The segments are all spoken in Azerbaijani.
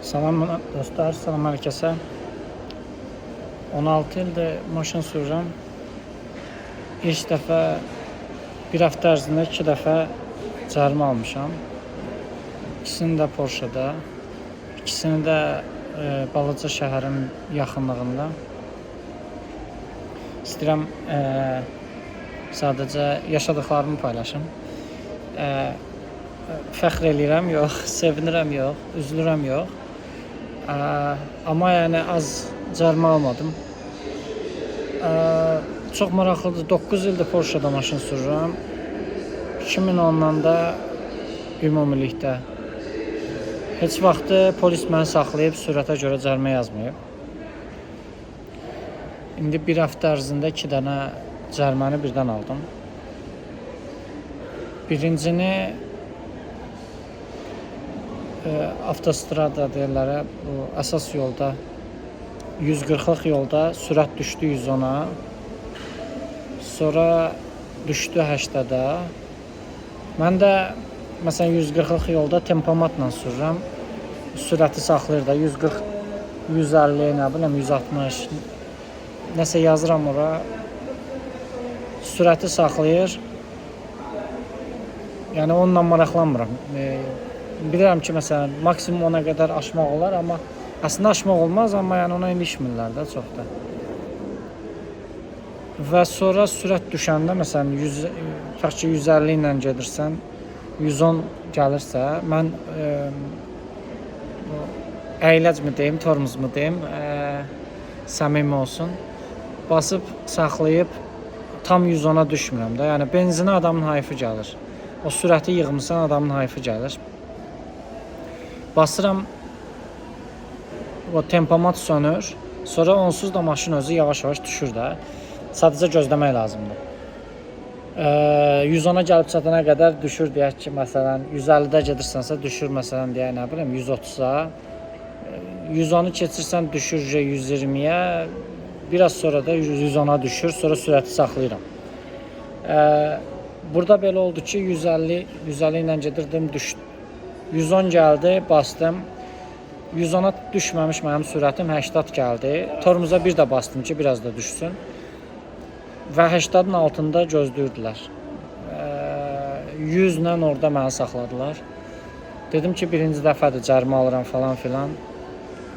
Salam dostlar, salam hər kəsə. 16 ildir maşın sürürəm. İlk dəfə bir həftə ərzində 2 dəfə cərimə almışam. İkisini də Porsche'da, ikisini də balaca şəhərin yaxınlığında. İstəyirəm sadəcə yaşadıqlarımı paylaşım. Fəxr eləyirəm, yox, sevinirəm, yox, üzülürəm, yox. Amma yəni az cərimə almadım. Çox maraqlıdır. 9 ildir Porsche'da maşın sürürəm. 2010-dan da ümumilikdə. Heç vaxtı polis məni saxlayıb sürətə görə cərimə yazmayıb. İndi bir həftə ərzində 2 dənə cəriməni birdən aldım. Birincini avtostrada deyirlər, bu əsas yolda 140-lıq yolda sürət düşdü 110-a. Sonra düşdü 80-a. Mən də məsələn 140-lıq yolda tempomatla sürürəm. Sürəti saxlayır da 140, 150, nə biləm 160. Nəsə yazıram ora. Sürəti saxlayır. Yəni onunla maraqlanmıram. Bilirəm ki, məsələn, maksimum ona qədər aşmaq olar, amma əslində aşmaq olmaz, amma yəni ona ilişmirlər də çox da. Və sonra sürət düşəndə, məsələn, tutaq ki, 150 ilə gedirsən, 110 gəlirsə, mən əyləc mi deyim, tormuz mu deyim, səmimi olsun, basıb, saxlayıb, tam 110-a düşmürəm də. Yəni, benzinə adamın hayfı gəlir. O sürəti yığmısan, adamın hayfı gəlir. Basıram, o tempomat sönür, sonra onsuz da maşın özü yavaş-yavaş düşür də. Sadəcə gözləmək lazımdır. 110-a gəlib çatana qədər düşür, deyək ki, məsələn, 150-də gedirsənsə düşür, məsələn, deyək, nə biləm, 130-a. 110-u keçirsən, düşür 120-yə, biraz sonra da 110-a düşür, sonra sürəti saxlayıram. Burada belə oldu ki, 150 ilə gedirdim, düşdü. 110 gəldi, bastım. 110-a düşməmiş mənim sürətim 80 gəldi. Tormuza bir də bastım ki, biraz da düşsün. Və 80-ın altında gözləyirdilər. 100 ilə orada məni saxladılar. Dedim ki, birinci dəfədir cərimə alıram falan filan.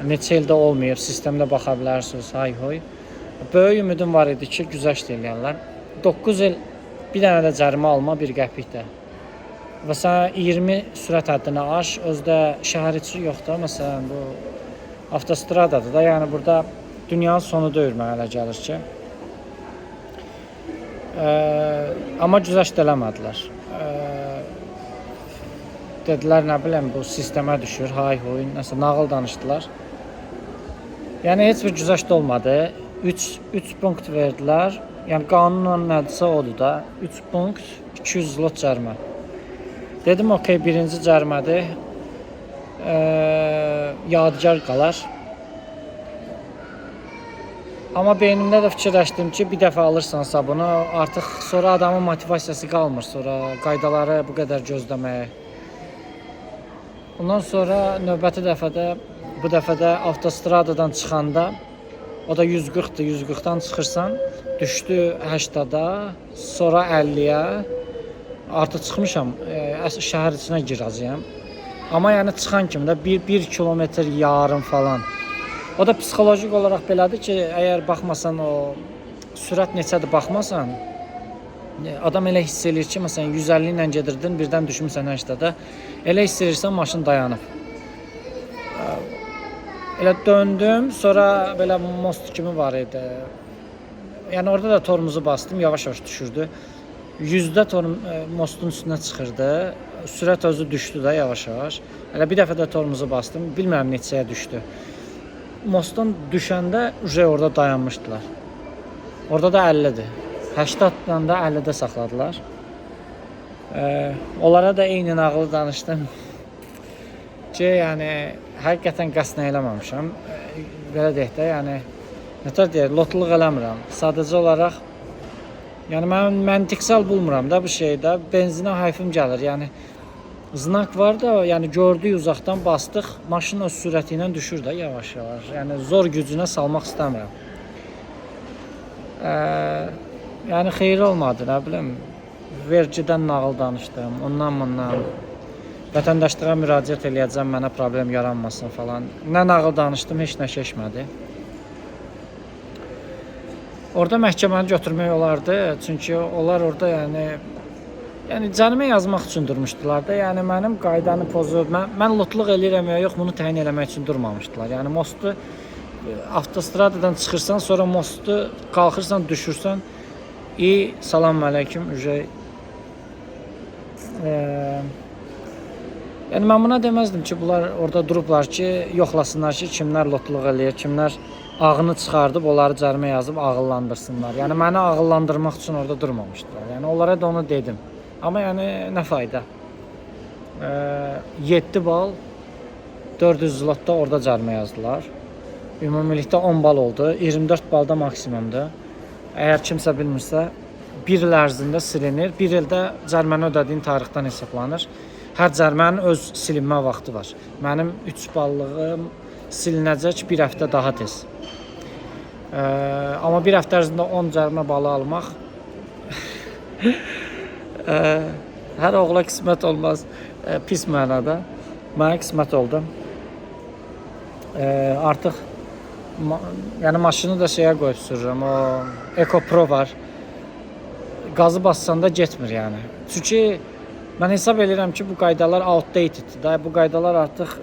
Neçə ildə olmayıb, sistemdə baxa bilərsiniz, hay-hoy. Böyük ümidim var idi ki, güzəşt eləyərlər. 9 il bir dənə də cərimə alma, 1 qəpik də. Və sən 20 sürət həddini aş, özdə şəhər içi yoxdur. Məsələn, bu avtostradadır da, yəni burada dünyanın sonu deyil mənə elə gəlir ki. Amma güzəşt eləmədilər. Dedilər, nə biləm, bu sistemə düşür, hay-huy, nəsə nağıl danışdılar. Yəni, heç bir güzəşt olmadı. 3 punkt verdilər. Yəni, qanunla nədirsə odur da. 3 punkt, 200 zlot cərimə. Dedim, okey, birinci cərimədir, yadigar qalar. Amma beynimdə də fikirləşdim ki, bir dəfə alırsansa bunu, artıq sonra adamın motivasiyası qalmır, sonra qaydaları bu qədər gözləməyə. Ondan sonra növbəti dəfədə, bu dəfədə avtostradadan çıxanda, o da 140-dır, 140-dan çıxırsan, düşdü 80-da, sonra 50-yə. Artıq çıxmışam, şəhər içinə girəcəyəm. Amma yəni çıxan kimi də 1 kilometr yarım falan. O da psixolojik olaraq belədir ki, əgər baxmasan o sürət neçədir baxmasan, adam elə hiss eləyir ki, məsələn 150 ilə gedirdin, birdən düşmüsən 80-da, elə hiss eləyirsən maşın dayanıb. Elə döndüm, sonra belə most kimi var idi. Yəni orada da tormuzu bastım, yavaş-yavaş düşürdü. 100-də mostun üstünə çıxırdı. Sürət özü düşdü də yavaş-yavaş. Elə bir dəfə də tormuzu bastım. Bilmirəm neçəyə düşdü. Mostdan düşəndə orada dayanmışdılar. Orada da 50-dir. 80-dan da 50-də saxladılar. Onlara da eyni nağılı danışdım. Ki, yəni, həqiqətən qəsdən eləməmişəm. Belə deyək də, yəni, nətər deyək, lotluq eləmirəm. Sadəcə olaraq yəni mən məntiqsel bulmuram da bu şeydə. Benzinə hayfım gəlir. Yəni Znak var da, yəni gördük uzaqdan bastıq, maşın öz sürəti ilə düşür də yavaş-yavaş. Yəni zor gücünə salmaq istəmirəm. Yəni xeyir olmadı, nə bilim. Vergidən nağıl danışdım, ondan bundan. Vətəndaşlığa müraciət eləyəcəm, mənə problem yaranmasın falan. Nə nağıl danışdım, heç nə keçmədi. Orada məhkəməni götürmək olardı, çünki onlar orada yəni cərimə yazmaq üçün durmuşdular da. Yəni mənim qaydanı pozub, mən lotluq eləyirəm ya yox, bunu təyin eləmək üçün durmamışdılar. Yəni mostu avtostradadan çıxırsan, sonra mostu qalxırsan, düşürsən. Salam aleyküm. Yəni mən buna deməzdim ki, bunlar orada durublar ki, yoxlasınlar ki, kimlər lotluq eləyir, kimlər ağını çıxardıb, onları cərimə yazıb ağıllandırsınlar. Yəni məni ağıllandırmaq üçün orada durmamışdılar. Yəni onlara da onu dedim. Amma yəni nə fayda? 7 bal 400 zlotda orada cərimə yazdılar. Ümumilikdə 10 bal oldu. 24 balda maksimumdur. Əgər kimsə bilmirsə, 1 il ərzində silinir. 1 ildə cəriməni ödədiyin tarixdən hesablanır. Hər cərimənin öz silinmə vaxtı var. Mənim 3 ballığım silinəcək 1 həftə daha tez. Amma 1 həftə ərzində 10 cərimə balı almaq hər oğla qismət olmaz, pis mənada. Mənə qismət oldu. Artıq yəni maşını da şeyə qoyub sürürəm. O Eco Pro var. Qazı bassanda getmir yəni. Çünki mən hesab edirəm ki, bu qaydalar outdateddir da. Bu qaydalar artıq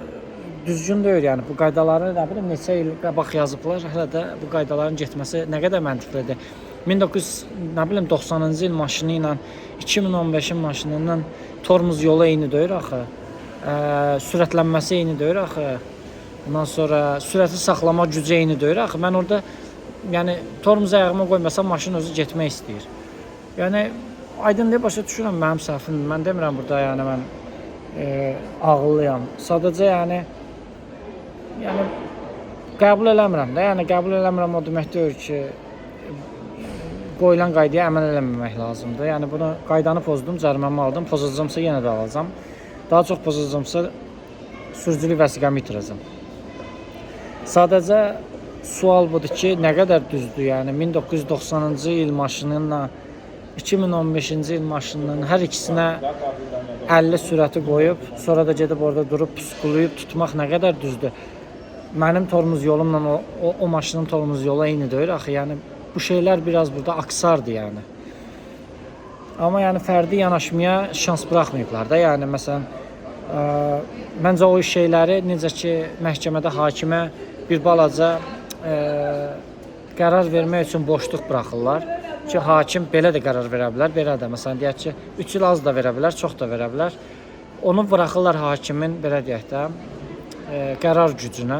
düzgün deyil yəni. Bu qaydaları nə bilim neçə il qabaq yazıblar. Hələ də bu qaydaların getməsi nə qədər məntiqlidir. 1990-cı il maşını ilə 2015-in maşını ilə tormuz yolu eyni deyil axı. Sürətlənməsi eyni deyil axı. Ondan sonra sürəti saxlama gücü eyni deyil axı. Mən orada yəni tormuz ayağıma qoymasam maşın özü getmək istəyir. Yəni aydınlığı başa düşürəm mənim səhvimdir. Mən demirəm burada yəni mən ağıllıyam. Sadəcə yəni qəbul eləmirəm də. Yəni qəbul eləmirəm o demək deyil ki, qoyulan qaydaya əməl eləməmək lazımdır. Yəni bunu qaydanı pozdum, cəriməmi aldım. Pozacağamsa yenə də alacağam. Daha çox pozacağamsa sürücülük vəsiqəmi itirəcəm. Sadəcə sual budur ki, nə qədər düzdür? Yəni 1990-cı il maşınıyla 2015-ci il maşınının hər ikisinə 50 sürəti qoyub, sonra da gedib orada durub püskülüyüb tutmaq nə qədər düzdür? Mənim tormuz yolumla o maşının tormuz yolu eyni deyil axı. Yəni bu şeylər biraz burada aksardır yəni. Amma yəni fərdi yanaşmaya şans buraxmayıblar da. Yəni məsələn məncə o şeyləri necə ki məhkəmədə hakimə bir balaca qərar vermək üçün boşluq buraxırlar ki, hakim belə də qərar verə bilər, belə də. Məsələn deyək ki, 3 il az da verə bilər, çox da verə bilər. Onu buraxırlar hakimin belə deyək də qərar gücünə.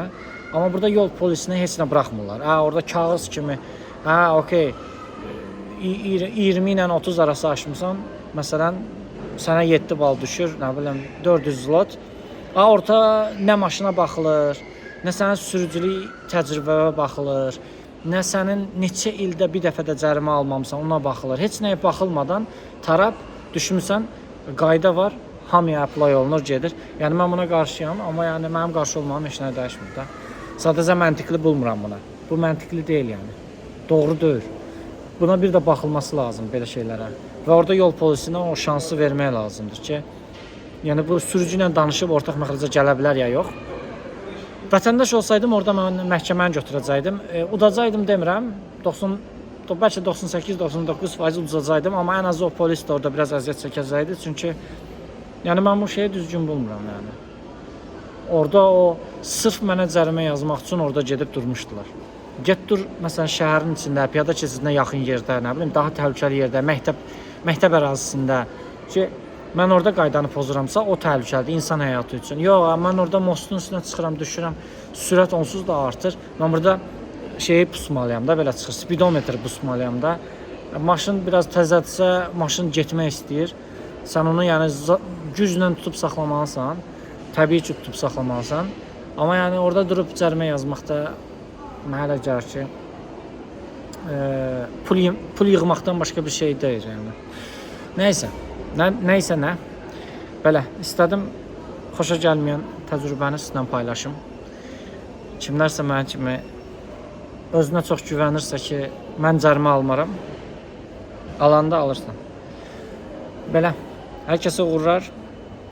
Amma burada yol polisinə heç nə buraxmırlar. Orada kağız kimi okey 20 ilə 30 arası aşmısan, məsələn sənə 7 bal düşür, nə bilim 400 zlot. Orta nə maşına baxılır, nə sənin sürücülük təcrübəyə baxılır, nə sənin neçə ildə bir dəfə də cərimə almamısan, ona baxılır. Heç nəyə baxılmadan taraf düşmüsən, qayda var, hamıya apply olunur, gedir. Yəni mən buna qarşıyam, amma yəni mənim qarşı olmağım heç nə dəyişmir də. Sadəcə məntiqli bulmuram buna. Bu məntiqli deyil yəni. Doğru deyil. Buna bir də baxılması lazım belə şeylərə. Və orada yol polisinə o şansı vermək lazımdır ki, yəni bu sürücü ilə danışıb ortaq məxrəcə gələ bilər ya yox. Vətəndaş olsaydım orada mən məhkəməni götürəcəydim. Udacaqdım demirəm. Bəlkə 98-99% udacaqdım, amma ən azı o polis də orada biraz əziyyət çəkəcəkdi. Çünki yəni mən bu şeyi düzgün bulmuram yəni. Orada o sırf mənə cərimə yazmaq üçün orada gedib durmuşdular. Get dur məsələn şəhərin içində, piyada keçidinə yaxın yerdə, nə bilim daha təhlükəli yerdə, məktəb ərazisində ki, mən orada qaydanı pozuramsa o təhlükəlidir insan həyatı üçün. Yox, mən orada mostun üstünə çıxıram, düşürəm, sürət onsuz da artır. Mən burada şeyi pusmalıyam da, belə çıxır, speedometr pusmalıyam da. Maşın biraz təzədirsə, maşın getmək istəyir. Sən onu yəni güclə tutub saxlamalısan, təbii ki tutub saxlamalısan. Amma yəni orada durub cərimə yazmaqda mənə elə gəlir ki, pul yığmaqdan başqa bir şey deyil yəni. Nəysə nə. Belə, istədim xoşa gəlməyən təcrübəni sizlə paylaşım. Kimlərsə mənim kimi özünə çox güvənirsə ki, mən cərimə almaram, alanda alırsan. Belə, hər kəsə uğurlar,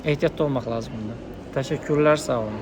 ehtiyatlı olmaq lazımdır. Təşəkkürlər, sağ olun.